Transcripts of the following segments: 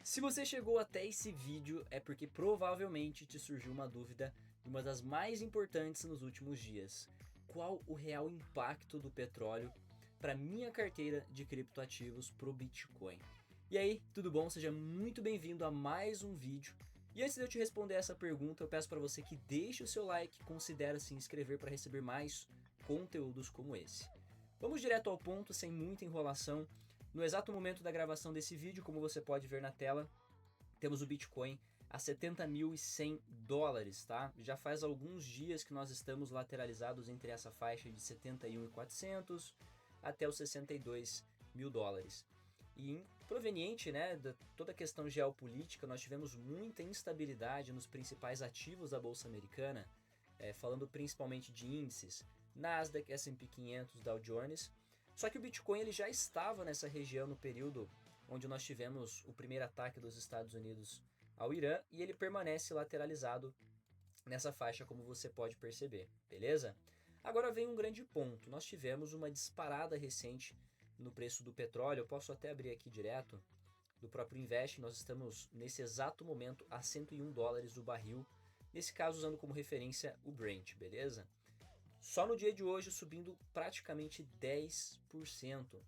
Se você chegou até esse vídeo é porque provavelmente te surgiu uma dúvida e uma das mais importantes nos últimos dias. Qual o real impacto do petróleo para minha carteira de criptoativos pro Bitcoin? E aí, tudo bom? Seja muito bem-vindo a mais um vídeo. E antes de eu te responder essa pergunta, eu peço para você que deixe o seu like e considere se inscrever para receber mais conteúdos como esse. Vamos direto ao ponto, sem muita enrolação. No exato momento da gravação desse vídeo, como você pode ver na tela, temos o Bitcoin a 70.100 dólares, tá? Já faz alguns dias que nós estamos lateralizados entre essa faixa de 71.400 até os 62 mil dólares. E proveniente, né, de toda a questão geopolítica, nós tivemos muita instabilidade nos principais ativos da Bolsa Americana, falando principalmente de índices, Nasdaq, S&P 500, Dow Jones. Só que o Bitcoin ele já estava nessa região no período onde nós tivemos o primeiro ataque dos Estados Unidos ao Irã e ele permanece lateralizado nessa faixa, como você pode perceber, beleza? Agora vem um grande ponto, nós tivemos uma disparada recente no preço do petróleo, eu posso até abrir aqui direto, do próprio Invest, nós estamos nesse exato momento a 101 dólares o barril, nesse caso usando como referência o Brent, beleza? Só no dia de hoje subindo praticamente 10%.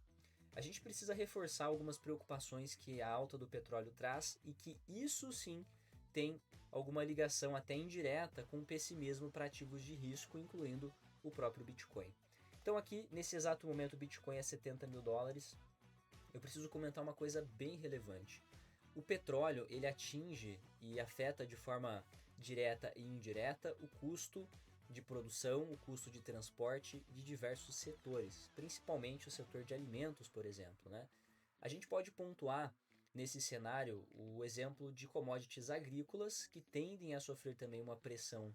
A gente precisa reforçar algumas preocupações que a alta do petróleo traz e que isso sim tem alguma ligação até indireta com o pessimismo para ativos de risco, incluindo o próprio Bitcoin. Então aqui, nesse exato momento, o Bitcoin é 70 mil dólares. Eu preciso comentar uma coisa bem relevante. O petróleo, ele atinge e afeta de forma direta e indireta o custo de produção, o custo de transporte de diversos setores, principalmente o setor de alimentos, por exemplo, né? A gente pode pontuar nesse cenário o exemplo de commodities agrícolas que tendem a sofrer também uma pressão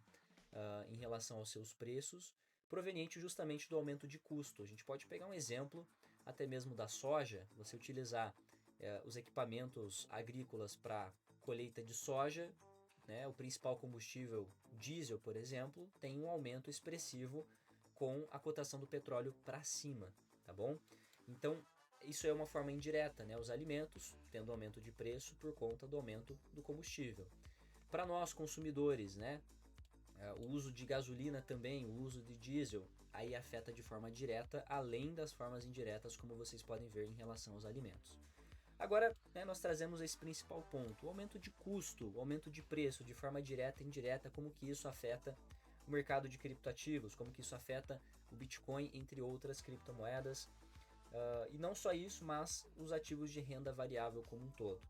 em relação aos seus preços, proveniente justamente do aumento de custo. A gente pode pegar um exemplo até mesmo da soja, você utilizar os equipamentos agrícolas para colheita de soja, né, o principal combustível, diesel, por exemplo, tem um aumento expressivo com a cotação do petróleo para cima, tá bom? Então, isso é uma forma indireta, né? Os alimentos tendo aumento de preço por conta do aumento do combustível. Para nós consumidores, né? O uso de gasolina também, o uso de diesel, aí afeta de forma direta, além das formas indiretas, como vocês podem ver em relação aos alimentos. Agora, né, nós trazemos esse principal ponto, o aumento de custo, o aumento de preço, de forma direta e indireta, como que isso afeta o mercado de criptoativos, como que isso afeta o Bitcoin, entre outras criptomoedas, e não só isso, mas os ativos de renda variável como um todo.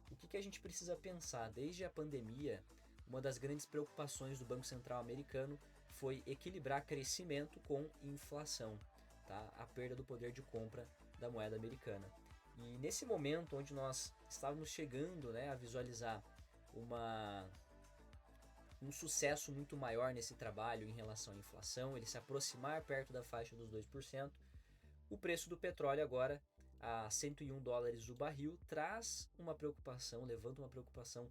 O que a gente precisa pensar? Desde a pandemia, uma das grandes preocupações do Banco Central americano foi equilibrar crescimento com inflação, tá? A perda do poder de compra da moeda americana. E nesse momento onde nós estávamos chegando, né, a visualizar um sucesso muito maior nesse trabalho em relação à inflação, ele se aproximar perto da faixa dos 2%, o preço do petróleo agora a 101 dólares o barril traz uma preocupação, levanta uma preocupação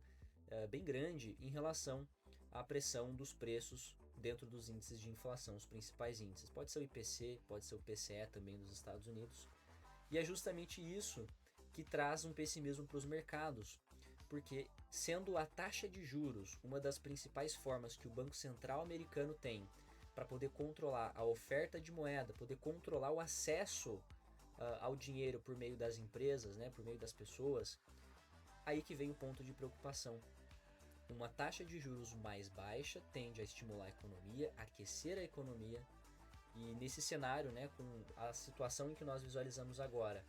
bem grande em relação à pressão dos preços dentro dos índices de inflação, os principais índices. Pode ser o IPC, pode ser o PCE também dos Estados Unidos. E é justamente isso que traz um pessimismo para os mercados, porque sendo a taxa de juros uma das principais formas que o Banco Central americano tem para poder controlar a oferta de moeda, poder controlar o acesso ao dinheiro por meio das empresas, né, por meio das pessoas, aí que vem o ponto de preocupação. Uma taxa de juros mais baixa tende a estimular a economia, aquecer a economia, e nesse cenário, né, com a situação em que nós visualizamos agora,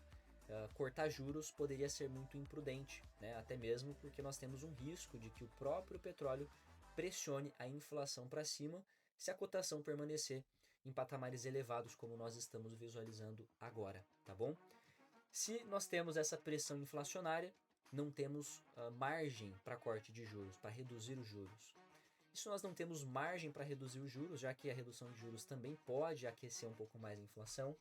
cortar juros poderia ser muito imprudente, né, até mesmo porque nós temos um risco de que o próprio petróleo pressione a inflação para cima se a cotação permanecer em patamares elevados como nós estamos visualizando agora, tá bom? Se nós temos essa pressão inflacionária, não temos margem para corte de juros, para reduzir os juros. E se nós não temos margem para reduzir os juros, já que a redução de juros também pode aquecer um pouco mais a inflação,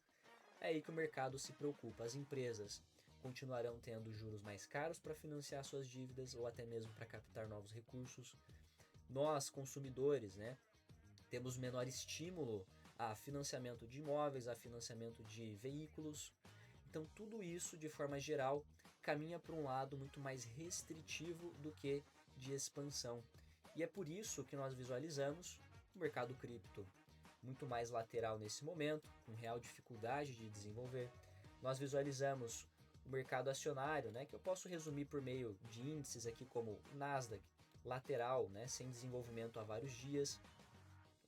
é aí que o mercado se preocupa. As empresas continuarão tendo juros mais caros para financiar suas dívidas ou até mesmo para captar novos recursos. Nós, consumidores, né, temos menor estímulo a financiamento de imóveis, a financiamento de veículos. Então tudo isso, de forma geral, caminha para um lado muito mais restritivo do que de expansão. E é por isso que nós visualizamos o mercado cripto muito mais lateral nesse momento, com real dificuldade de desenvolver. Nós visualizamos o mercado acionário, né, que eu posso resumir por meio de índices aqui como o Nasdaq, lateral, né, sem desenvolvimento há vários dias.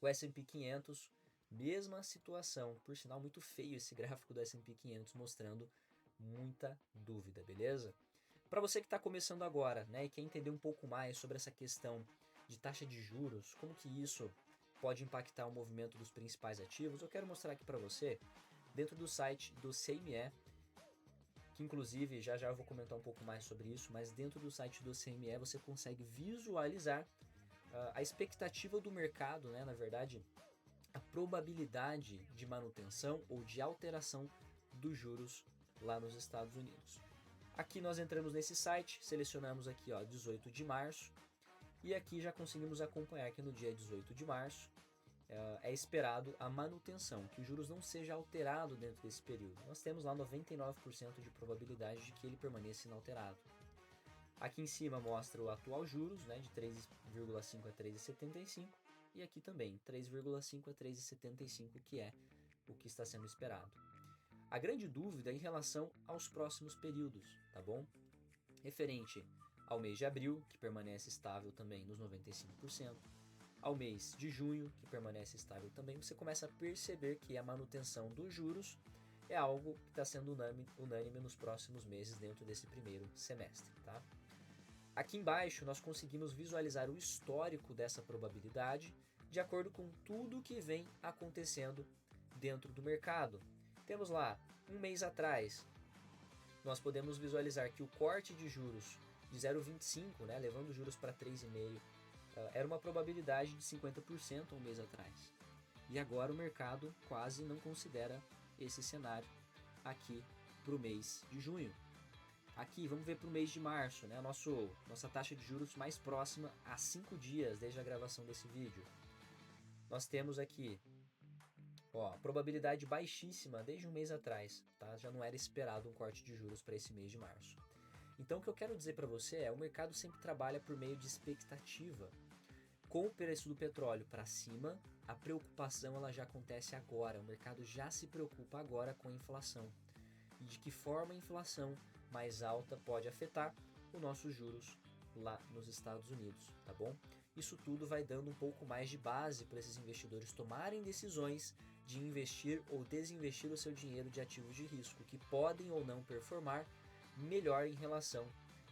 O S&P 500, mesma situação, por sinal muito feio esse gráfico do S&P 500 mostrando muita dúvida, beleza? Para você que está começando agora, né, e quer entender um pouco mais sobre essa questão de taxa de juros, como que isso pode impactar o movimento dos principais ativos, eu quero mostrar aqui para você, dentro do site do CME, que inclusive já já eu vou comentar um pouco mais sobre isso, mas dentro do site do CME você consegue visualizar a expectativa do mercado, né, na verdade, a probabilidade de manutenção ou de alteração dos juros lá nos Estados Unidos. Aqui nós entramos nesse site, selecionamos aqui 18 de março, e aqui já conseguimos acompanhar que no dia 18 de março é esperado a manutenção, que os juros não seja alterado dentro desse período. Nós temos lá 99% de probabilidade de que ele permaneça inalterado. Aqui em cima mostra o atual juros, né, de 3,5 a 3,75, e aqui também 3,5 a 3,75, que é o que está sendo esperado. A grande dúvida é em relação aos próximos períodos, tá bom? Referente ao mês de abril, que permanece estável também nos 95%, ao mês de junho, que permanece estável também, você começa a perceber que a manutenção dos juros é algo que está sendo unânime nos próximos meses dentro desse primeiro semestre, tá? Aqui embaixo nós conseguimos visualizar o histórico dessa probabilidade de acordo com tudo que vem acontecendo dentro do mercado. Temos lá, um mês atrás, nós podemos visualizar que o corte de juros de 0,25, né, levando os juros para 3,5%, era uma probabilidade de 50% um mês atrás. E agora o mercado quase não considera esse cenário aqui para o mês de junho. Aqui, vamos ver para o mês de março, né, nossa taxa de juros mais próxima a 5 dias desde a gravação desse vídeo. Nós temos aqui probabilidade baixíssima desde um mês atrás, tá? Já não era esperado um corte de juros para esse mês de março. Então o que eu quero dizer para você é, o mercado sempre trabalha por meio de expectativa. Com o preço do petróleo para cima, a preocupação ela já acontece agora, o mercado já se preocupa agora com a inflação. E de que forma a inflação mais alta pode afetar os nossos juros lá nos Estados Unidos, tá bom? Isso tudo vai dando um pouco mais de base para esses investidores tomarem decisões de investir ou desinvestir o seu dinheiro de ativos de risco, que podem ou não performar melhor em relação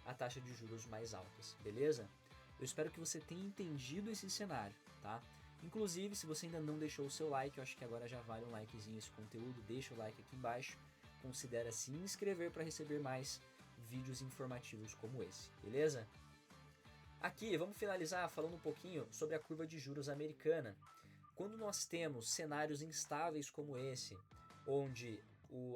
à taxa de juros mais altas, beleza? Eu espero que você tenha entendido esse cenário, tá? Inclusive, se você ainda não deixou o seu like, eu acho que agora já vale um likezinho esse conteúdo, deixa o like aqui embaixo, considera se inscrever para receber mais vídeos informativos como esse, beleza? Aqui, vamos finalizar falando um pouquinho sobre a curva de juros americana. Quando nós temos cenários instáveis como esse, onde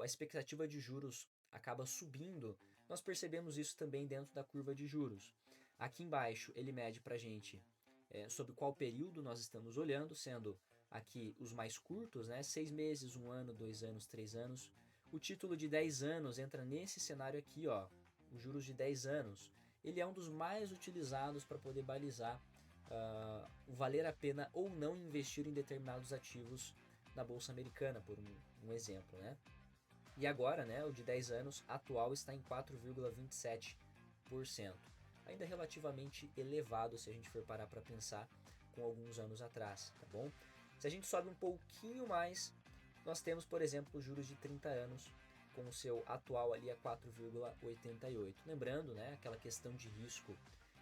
a expectativa de juros acaba subindo, nós percebemos isso também dentro da curva de juros. Aqui embaixo ele mede para a gente sobre qual período nós estamos olhando, sendo aqui os mais curtos, né? 6 meses, 1 ano, 2 anos, 3 anos. O título de 10 anos entra nesse cenário aqui, os juros de 10 anos. Ele é um dos mais utilizados para poder balizar valer a pena ou não investir em determinados ativos na Bolsa Americana, por um exemplo, né? E agora, né, o de 10 anos atual está em 4,27%. Ainda relativamente elevado se a gente for parar para pensar com alguns anos atrás, tá bom? Se a gente sobe um pouquinho mais, nós temos, por exemplo, os juros de 30 anos, com o seu atual ali a 4,88. Lembrando, né, aquela questão de risco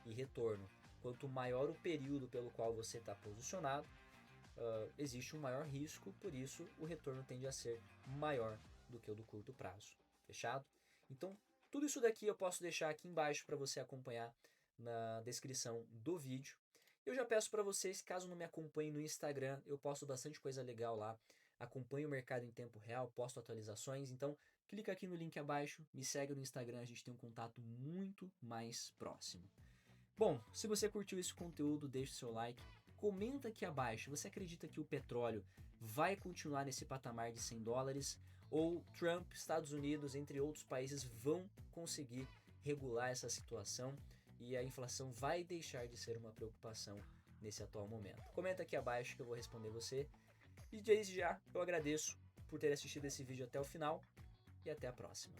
e retorno. Quanto maior o período pelo qual você está posicionado, existe um maior risco, por isso o retorno tende a ser maior do que o do curto prazo. Fechado? Então, tudo isso daqui eu posso deixar aqui embaixo para você acompanhar na descrição do vídeo. Eu já peço para vocês, caso não me acompanhem no Instagram, eu posto bastante coisa legal lá. Acompanho o mercado em tempo real, posto atualizações, então clica aqui no link abaixo, me segue no Instagram, a gente tem um contato muito mais próximo. Bom, se você curtiu esse conteúdo, deixe o seu like, comenta aqui abaixo, você acredita que o petróleo vai continuar nesse patamar de $100 ou Trump, Estados Unidos, entre outros países, vão conseguir regular essa situação e a inflação vai deixar de ser uma preocupação nesse atual momento. Comenta aqui abaixo que eu vou responder você. E desde já eu agradeço por ter assistido esse vídeo até o final e até a próxima.